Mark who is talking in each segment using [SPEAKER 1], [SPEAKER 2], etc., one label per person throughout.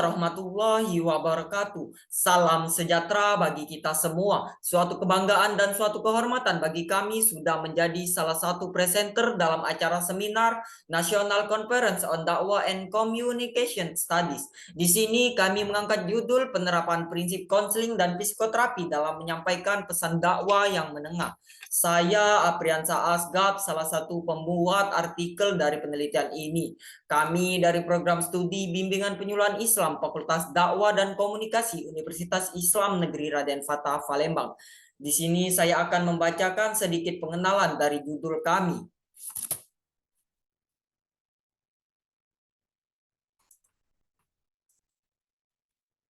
[SPEAKER 1] Warahmatullahi wabarakatuh. Salam sejahtera bagi kita semua. Suatu kebanggaan dan suatu kehormatan bagi kami sudah menjadi salah satu presenter dalam acara seminar National Conference on Dakwah and Communication Studies. Di sini kami mengangkat judul penerapan prinsip konseling dan psikoterapi dalam menyampaikan pesan dakwah yang menengah. Saya Apriansa Asgab, salah satu pembuat artikel dari penelitian ini. Kami dari program studi Bimbingan Penyuluhan Islam Fakultas Dakwah dan Komunikasi Universitas Islam Negeri Raden Fatah Palembang. Di sini saya akan membacakan sedikit pengenalan dari judul kami.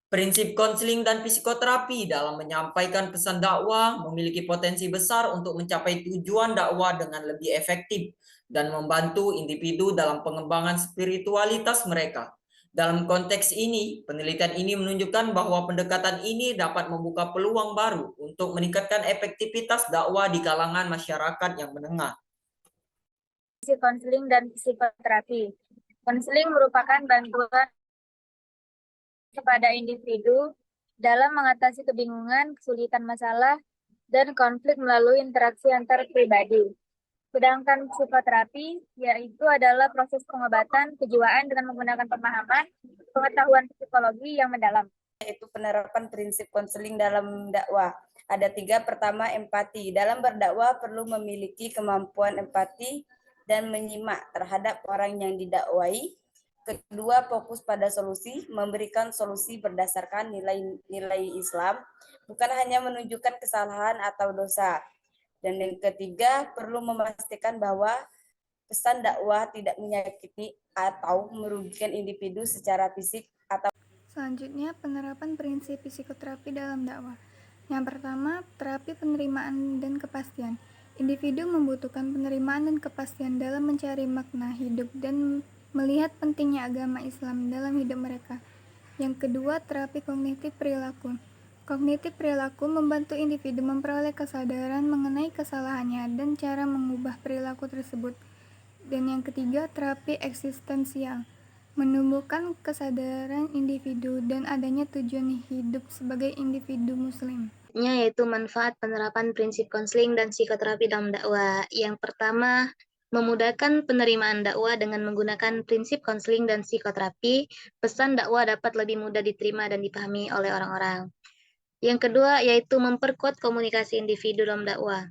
[SPEAKER 1] Prinsip konseling dan psikoterapi dalam menyampaikan pesan dakwah memiliki potensi besar untuk mencapai tujuan dakwah dengan lebih efektif dan membantu individu dalam pengembangan spiritualitas mereka. Dalam konteks ini, penelitian ini menunjukkan bahwa pendekatan ini dapat membuka peluang baru untuk meningkatkan efektivitas dakwah di kalangan masyarakat yang menengah.
[SPEAKER 2] Konseling dan psikoterapi. Konseling merupakan bantuan kepada individu dalam mengatasi kebingungan, kesulitan masalah, dan konflik melalui interaksi antar pribadi. Sedangkan psikoterapi yaitu adalah proses pengobatan kejiwaan dengan menggunakan pemahaman, pengetahuan psikologi yang mendalam.
[SPEAKER 3] Yaitu penerapan prinsip konseling dalam dakwah. Ada 3. Pertama, empati. Dalam berdakwah perlu memiliki kemampuan empati dan menyimak terhadap orang yang didakwai. Kedua, fokus pada solusi, memberikan solusi berdasarkan nilai-nilai Islam, bukan hanya menunjukkan kesalahan atau dosa. Dan yang ketiga, perlu memastikan bahwa pesan dakwah tidak menyakiti atau merugikan individu secara fisik atau.
[SPEAKER 4] Selanjutnya, penerapan prinsip psikoterapi dalam dakwah. Yang pertama, terapi penerimaan dan kepastian. Individu membutuhkan penerimaan dan kepastian dalam mencari makna hidup dan melihat pentingnya agama Islam dalam hidup mereka. Yang kedua, terapi kognitif perilaku. Kognitif perilaku membantu individu memperoleh kesadaran mengenai kesalahannya dan cara mengubah perilaku tersebut. Dan yang ketiga, terapi eksistensial. Menumbuhkan kesadaran individu dan adanya tujuan hidup sebagai individu muslim.
[SPEAKER 5] Yaitu manfaat penerapan prinsip konseling dan psikoterapi dalam dakwah. Yang pertama, memudahkan penerimaan dakwah dengan menggunakan prinsip konseling dan psikoterapi, pesan dakwah dapat lebih mudah diterima dan dipahami oleh orang-orang. Yang kedua, yaitu memperkuat komunikasi individu dalam dakwah.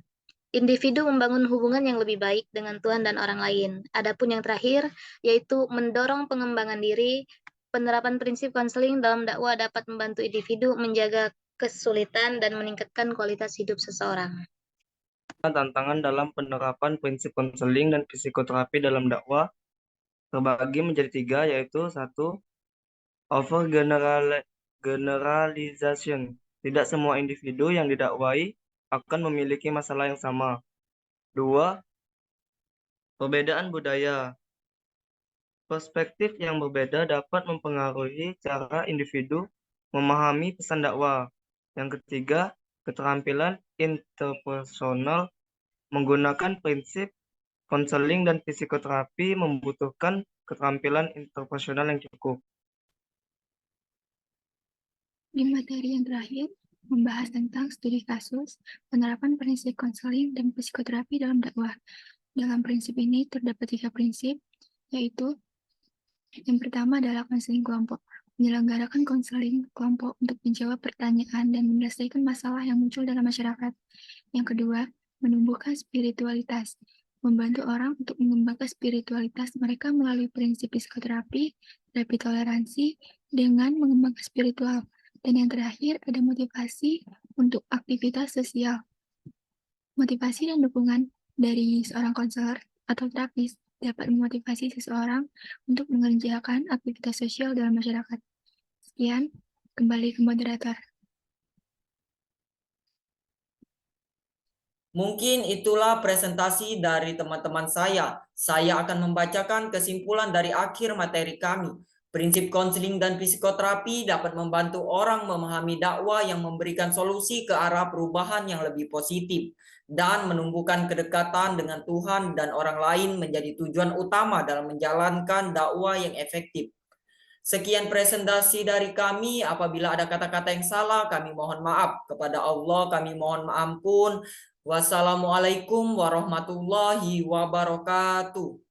[SPEAKER 5] Individu membangun hubungan yang lebih baik dengan Tuhan dan orang lain. Adapun yang terakhir, yaitu mendorong pengembangan diri. Penerapan prinsip konseling dalam dakwah dapat membantu individu menjaga kesulitan dan meningkatkan kualitas hidup seseorang.
[SPEAKER 6] Tantangan dalam penerapan prinsip konseling dan psikoterapi dalam dakwah terbagi menjadi 3, yaitu 1. Overgeneralization. Tidak semua individu yang didakwai akan memiliki masalah yang sama. 2. Perbedaan budaya. Perspektif yang berbeda dapat mempengaruhi cara individu memahami pesan dakwah. Yang ketiga, keterampilan interpersonal. Menggunakan prinsip konseling dan psikoterapi membutuhkan keterampilan interpersonal yang cukup.
[SPEAKER 4] Di materi yang terakhir, membahas tentang studi kasus, penerapan prinsip konseling dan psikoterapi dalam dakwah. Dalam prinsip ini terdapat 3 prinsip, yaitu yang pertama adalah konseling kelompok. Menyelenggarakan konseling kelompok untuk menjawab pertanyaan dan menyelesaikan masalah yang muncul dalam masyarakat. Yang kedua, menumbuhkan spiritualitas. Membantu orang untuk mengembangkan spiritualitas mereka melalui prinsip psikoterapi, terapi toleransi, dengan mengembangkan spiritual. Dan yang terakhir, ada motivasi untuk aktivitas sosial. Motivasi dan dukungan dari seorang konselor atau terapis dapat memotivasi seseorang untuk mengerjakan aktivitas sosial dalam masyarakat. Sekian, kembali ke moderator.
[SPEAKER 1] Mungkin itulah presentasi dari teman-teman saya. Saya akan membacakan kesimpulan dari akhir materi kami. Prinsip konseling dan psikoterapi dapat membantu orang memahami dakwah yang memberikan solusi ke arah perubahan yang lebih positif dan menumbuhkan kedekatan dengan Tuhan dan orang lain menjadi tujuan utama dalam menjalankan dakwah yang efektif. Sekian presentasi dari kami. Apabila ada kata-kata yang salah, kami mohon maaf. Kepada Allah kami mohon ampun. Wassalamualaikum warahmatullahi wabarakatuh.